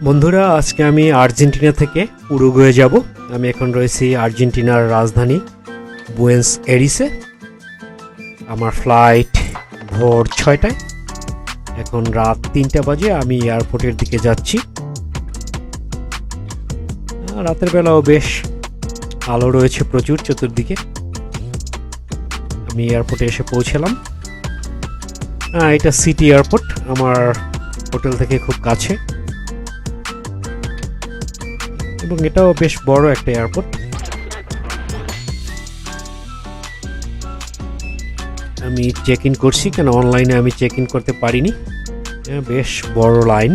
বন্ধুরা, আজকে আমি আর্জেন্টিনা থেকে উরুগুয়ে যাব। আমি এখন রয়েছি আর্জেন্টিনার রাজধানী বুয়েন্স এরিসে। আমার ফ্লাইট ভোর 6টায়, এখন রাত 3টা বাজে। আমি এয়ারপোর্টের দিকে যাচ্ছি। রাতের বেলাও বেশ আলো রয়েছে প্রচুর চতুর্দিকে। আমি এয়ারপোর্টে এসে পৌঁছলাম। এটা সিটি এয়ারপোর্ট, আমার হোটেল থেকে খুব কাছে এবং এটাও বেশ বড় একটা এয়ারপোর্ট। আমি চেক ইন করছি, কেন অনলাইনে আমি চেক ইন করতে পারিনি। বেশ বড় লাইন।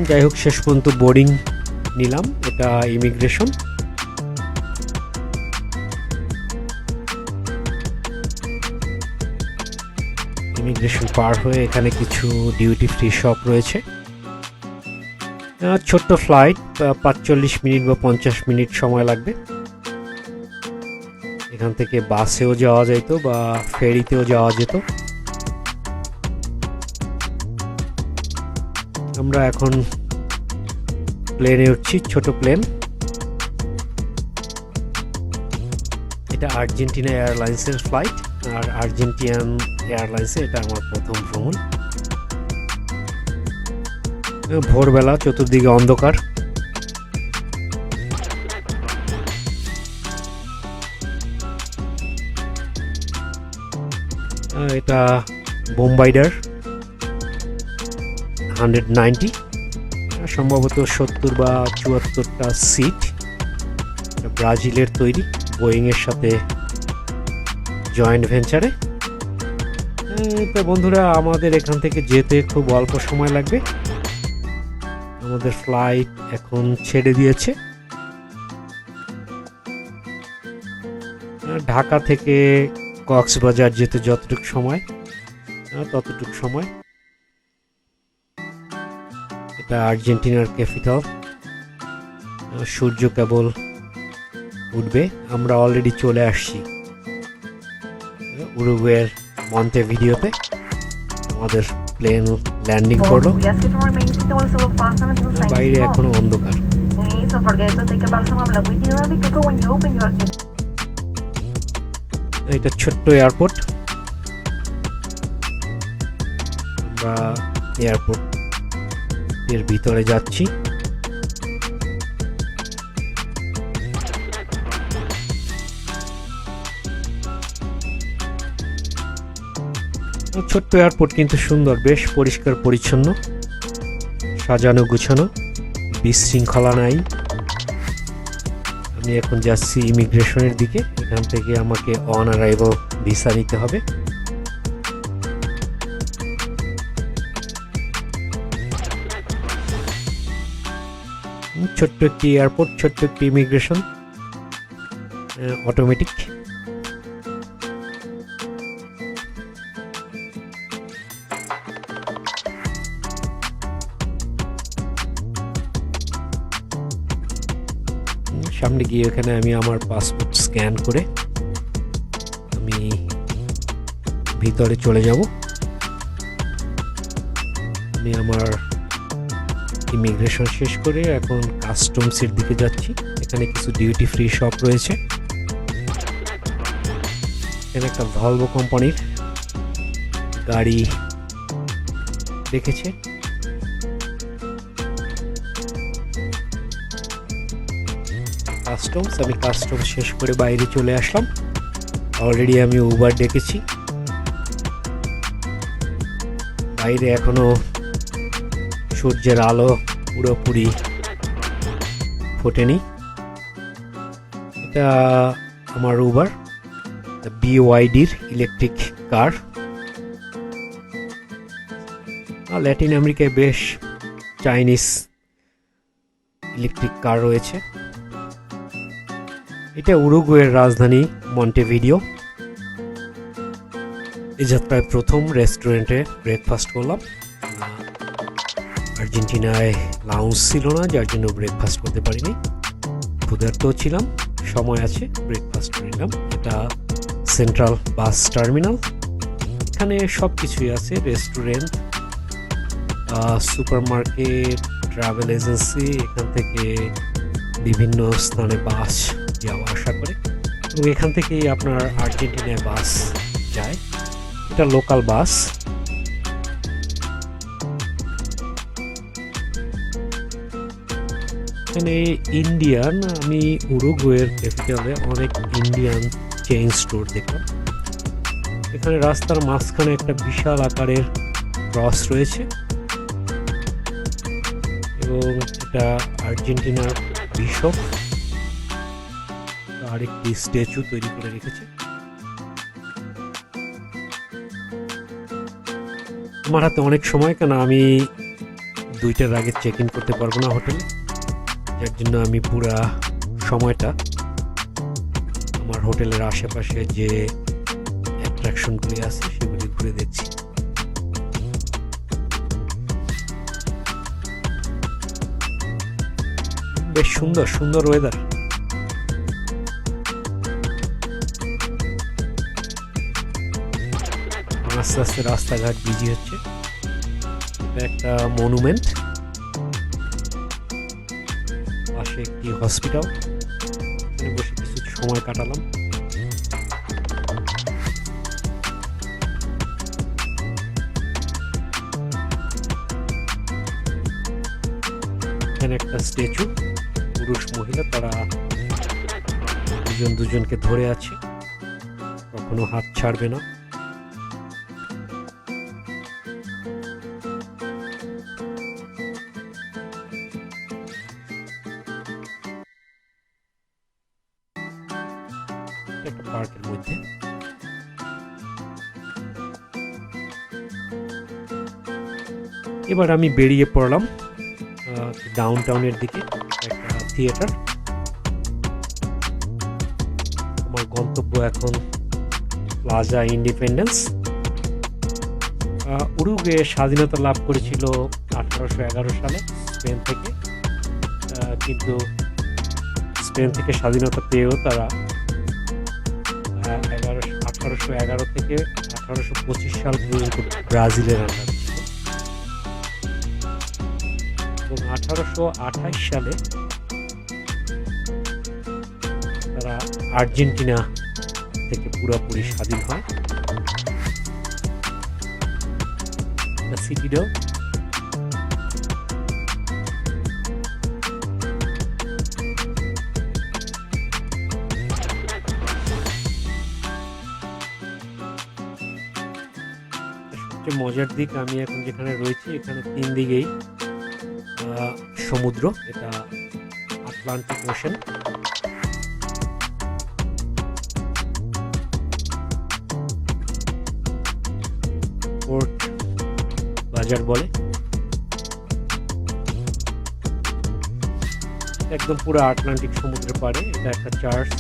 যাই হোক, শেষ পর্যন্ত বোর্ডিং নিলাম। এটা ইমিগ্রেশন। ইমিগ্রেশন পার হয়ে এখানে কিছু ডিউটি ফ্রি শপ রয়েছে। ছোট্ট ফ্লাইট, 45 মিনিট বা 50 মিনিট সময় লাগবে। এখান থেকে বাসেও যাওয়া যেত বা ফেরিতেও যাওয়া যেত। আমরা এখন প্লেনে উঠছি, ছোট প্লেন। এটা আর্জেন্টিনা এয়ারলাইন্সের ফ্লাইট, আর আর্জেন্টিনান এয়ারলাইন্সে এটা আমার প্রথম ভ্রমণ। ভোরবেলা, চতুর্দিকে অন্ধকার। এটা বোম্বাইডার 190, সম্ভবত 70 বা 74টা সিট। ব্রাজিলের তৈরি, বোয়িং এর সাথে জয়েন্ট ভেঞ্চারে। বন্ধুরা, আমাদের এখান থেকে যেতে খুব অল্প সময় লাগবে। আমাদের ফ্লাইট এখন ছেড়ে দিয়েছে। ঢাকা থেকে কক্সবাজার যেতে যতটুকু সময়, ততটুকু সময়। এটা আর্জেন্টিনার ক্যাপিটাল। সূর্য কেবল উঠবে। আমরা অলরেডি চলে আসছি উরুগুয়ের মন্তেভিডিওতে। আমাদের প্লেন ল্যান্ডিং করলো। বাইরে এখনো অন্ধকার। এটা ছোট্ট এয়ারপোর্ট। আমরা এয়ারপোর্ট এর ভিতরে যাচ্ছি। ছোট্ট এয়ারপোর্ট কিন্তু সুন্দর, বেশ পরিষ্কার পরিচ্ছন্ন, সাজানো গুছানো, বিশৃঙ্খলা নাই। আমি এখন যাচ্ছি ইমিগ্রেশনের দিকে। এখান থেকে আমাকে অন অ্যারাইভাল ভিসা নিতে হবে। ছোট্ট একটি এয়ারপোর্ট, ছোট্ট একটি ইমিগ্রেশন, অটোমেটিক। সামনে গিয়ে এখানে আমি আমার পাসপোর্ট স্ক্যান করে আমি ভিতরে চলে যাব। আমি আমার ইমিগ্রেশন শেষ করে এখন কাস্টমসের দিকে যাচ্ছি। এখানে কিছু ডিউটি ফ্রি শপ রয়েছে। এখানে একটা ভলভো কোম্পানির গাড়ি রেখেছে। আমি কাস্টমস শেষ করে বাইরে চলে আসলাম। অলরেডি আমি উবার ডেকেছি। বাইরে এখনো সূর্যের আলো পুরোপুরি ফোটেনি। এটা আমার উবার, BYD-র ইলেকট্রিক কার। ল্যাটিন আমেরিকায় বেশ চাইনিজ ইলেকট্রিক কার রয়েছে। এটা উরুগুয়ের রাজধানী মন্টেভিডিও। এই যাত্রায় প্রথম রেস্টুরেন্টে ব্রেকফাস্ট করলাম। আর্জেন্টিনায় লাউঞ্জ ছিল না, যার জন্য ব্রেকফাস্ট করতে পারিনি। ক্ষুধার্ত ছিলাম, সময় আছে, ব্রেকফাস্ট করে নিলাম। এটা সেন্ট্রাল বাস টার্মিনাল। এখানে সব কিছুই আছে, রেস্টুরেন্ট, সুপারমার্কেট, ট্রাভেল এজেন্সি, এখান থেকে বিভিন্ন স্থানে বাস যাওয়া আসা করে এবং এখান থেকেই আপনার আর্জেন্টিনায় বাস যায়। এটা লোকাল বাস। এখানে ইন্ডিয়ান, আমি উরুগুয়ের ক্যাপিটালে অনেক ইন্ডিয়ান চেইন স্টোর দেখলাম। এখানে রাস্তার মাঝখানে একটা বিশাল আকারের ক্রস রয়েছে এবং এটা আর্জেন্টিনার বিশপ আরেকটি স্ট্যাচু তৈরি করে রেখেছে। আমার হাতে অনেক সময়, কেন আমি 2টার আগে চেক ইন করতে পারবো না হোটেলে, যার জন্য আমি পুরা সময়টা আমার হোটেলের আশেপাশে যে অ্যাট্রাকশনগুলি আছে সেগুলি ঘুরে দেখছি। বেশ সুন্দর সুন্দর ওয়েদার। আস্তে আস্তে রাস্তাঘাট বিজি হচ্ছে। এটা একটা মনুমেন্ট, পাশে একটি হসপিটাল। বসে কিছু সময় কাটালাম। এখানে একটা স্ট্যাচু, পুরুষ মহিলা, তারা দুজনকে ধরে আছে, কখনো হাত ছাড়বে না। একটা পার্কের মধ্যে। এবার আমি বেরিয়ে পড়লাম ডাউন টাউনের দিকে। একটা থিয়েটার। আমার গন্তব্য এখন প্লাজা ইন্ডিপেন্ডেন্স। উরুগুয়ে স্বাধীনতা লাভ করেছিল 1811 সালে স্পেন থেকে, কিন্তু স্পেন থেকে স্বাধীনতা পেয়েও তারা 1811 থেকে 1825 সাল পর্যন্ত ব্রাজিলের আন্ডারে ছিল এবং 1828 সালে তারা আর্জেন্টিনা থেকে পুরোপুরি স্বাধীন হয়। সিটিটাও সবচেয়ে মজার দিক, আমি এখন যেখানে রয়েছি এখানে 3 দিকেই সমুদ্র। এটা আটলান্টিক ওশেন। পোর্ট বাজার বলে। একদম পুরো আটলান্টিক সমুদ্রের পাড়ে। এটা একটা চার্চ,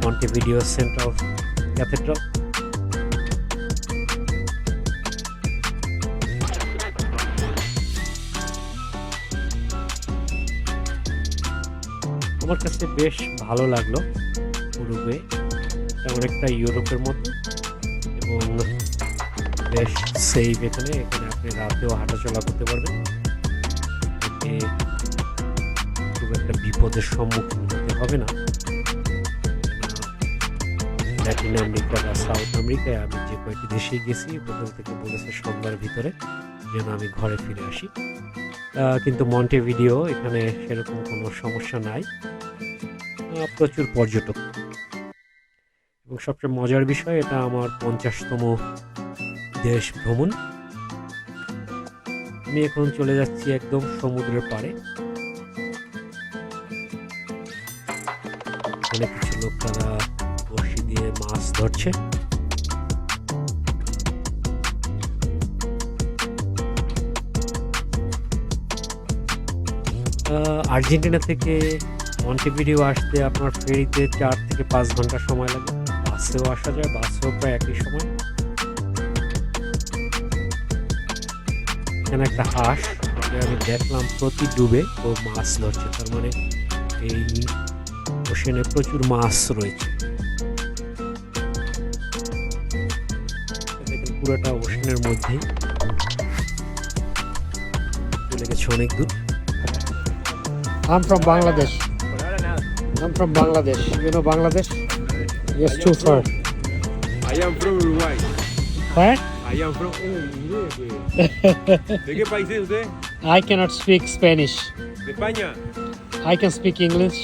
মন্টেভিডিও সেন্ট্রাল ক্যাথেড্রাল। আমার কাছে বেশ ভালো লাগলো উরুগুয়ে। এটা অনেকটা ইউরোপের মতো এবং বেশ সেফ। এখানে আপনি রাতেও হাঁটাচলা করতে পারবেন, খুব একটা বিপদের সম্মুখীন হতে হবে না। ল্যাটিন আমেরিকা বা সাউথ আমেরিকায় আমি যে কয়েকটি দেশেই গেছি, হোটেল থেকে বলেছে সন্ধ্যার ভিতরে যেন আমি ঘরে ফিরে আসি। কিন্তু মন্টেভিডিও এখানে সেরকম কোনো সমস্যা নাই, প্রচুর পর্যটক। এবং সবচেয়ে মজার বিষয়, এটা আমার 50তম দেশ ভ্রমণ। আমি এখন চলে যাচ্ছি একদম সমুদ্রের পাড়ে। এখানে কিছু লোক তারা বড়শি দিয়ে মাছ ধরছে। আর্জেন্টিনা থেকে মন্টেভিডিও আসতে আপনার ফেরিতে 4 থেকে 5 ঘন্টা সময় লাগে। বাসেও আসা যায়, বাসেও প্রায় একই সময়। এখানে একটা হাঁস, আমি দেখলাম প্রতি ডুবে ও মাছ ধরছে। তার মানে এই ওশেনে প্রচুর মাছ রয়েছে। পুরোটা ওশেনের মধ্যেই। চলে গেছে অনেক দূর। I'm from Bangladesh. I'm from Bangladesh. You know Bangladesh? Yes, too far. I am from Uruguay. Where? I am from. ¿De qué país es usted? I cannot speak Spanish. De España. I can speak English.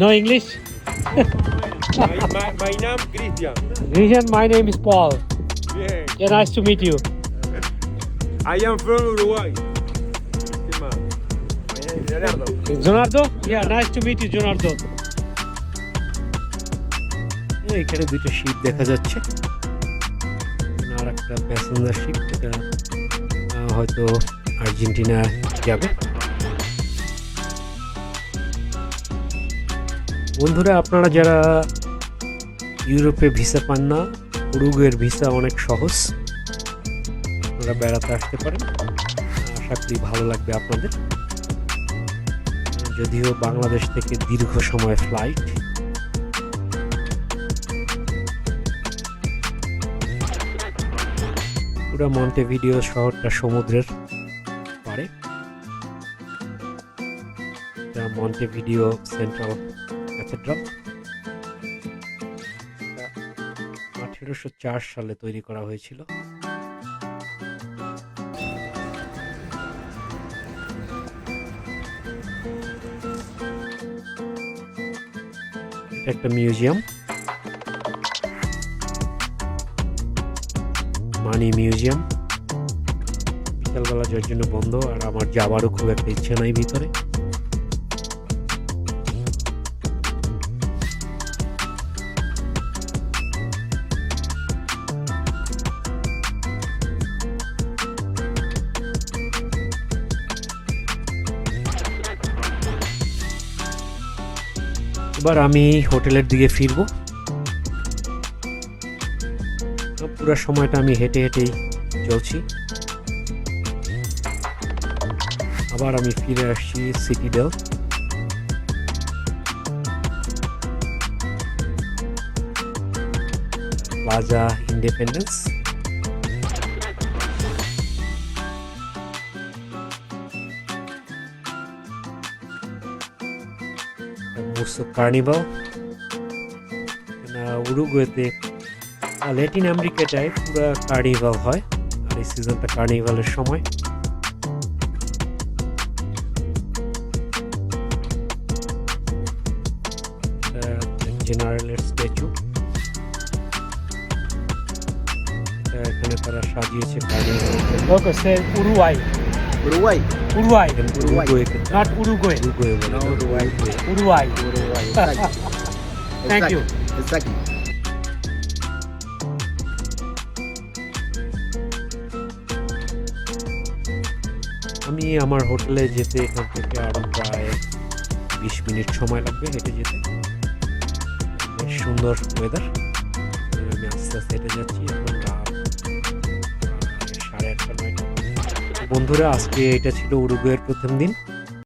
No English? My name Cristian. Region, my name is Paul. Bien. Yeah, nice to meet you. I am from Uruguay. ¿Qué más? Leonardo. Jonardo? Yeah, nice to meet you, Jonardo. এখানে দুইটা sheep দেখা যাচ্ছে, আর একটা passenger sheep, এটা হয়তো Argentina যাবে। বন্ধুরা, আপনারা যারা ইউরোপে ভিসা পান না, উরুগুয়ের ভিসা অনেক সহজ, আপনারা বেড়াতে আসতে পারেন। আশা করি ভালো লাগবে আপনাদের। যদিও বাংলাদেশ থেকে দীর্ঘ সময় ফ্লাইট। পুরো মন্টেভিডিও শহরটা সমুদ্রের পাড়ে। এটা মন্টেভিডিও সেন্ট্রাল ক্যাথেড্রাল। 1804 সালে তৈরি করা হয়েছিল। এটা একটা মিউজিয়াম, মানি মিউজিয়াম। বিকালবেলা যার জন্য বন্ধ, আর আমার যাবারও খুব একটা ইচ্ছা নাই ভিতরে। এবার আমি হোটেলের দিকে ফিরবো। পুরো সময়টা আমি হেঁটে হেঁটেই চলছি। আবার আমি ফিরে আসছি সিটিডেল। Plaza independence. মুসো কার্নিভাল। উরুগুয়েতে, ল্যাটিন আমেরিকাটায় পুরো কার্নিভাল হয়, আর এই সিজনটা কার্নিভালের সময়। জেনারেলের স্ট্যাচু, এখানে তারা সাজিয়েছে carnival. Okay, say Uruguay. Uruguay. Uruguay. উরুগুয়েকে Not Uruguay. Uruguay বলে। No, Uruguay. Uruguay. Uruguay. Exactly. Thank you. Exactly. আমি আমার হোটেলে যেতে এখান থেকে আরো প্রায় 20 মিনিট সময় লাগবে হেঁটে যেতে। বেশ সুন্দর ওয়েদার। আমি আস্তে আস্তে হেঁটে যাচ্ছি। এখন রাত 8:30-9টা। বন্ধুরা, আজকে এটা ছিল উরুগুয়ের প্রথম দিন।